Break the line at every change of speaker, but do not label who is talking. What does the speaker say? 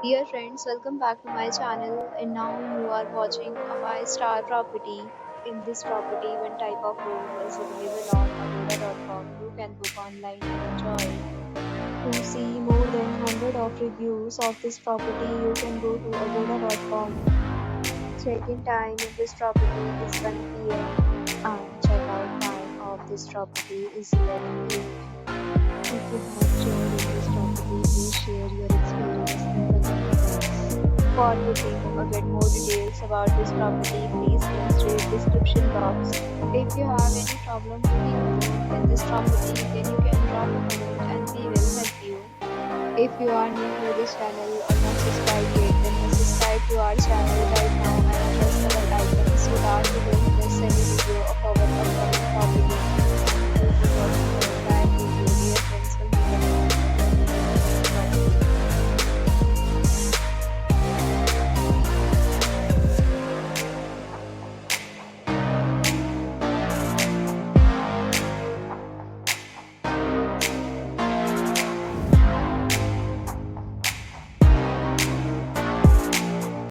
Dear friends, welcome back to my channel. And now you are watching a 5-star property. In this property, one type of room is available on agoda.com. You can book online and enjoy it. To see more than 100 of reviews of this property, you can go to agoda.com. Check-in time in this property is 1 p.m. and check-out time of this property is 11 p.m. If you have stayed in this property, please share your experience in the comment box. For booking or get more details about this property, please consider description box. If you have any problem booking a room in this property, then you can drop a comment and we will help you. If you are new to this channel or not subscribed yet, then please subscribe to our channel right now and press the bell icon so that you don't miss any video of our upcoming property.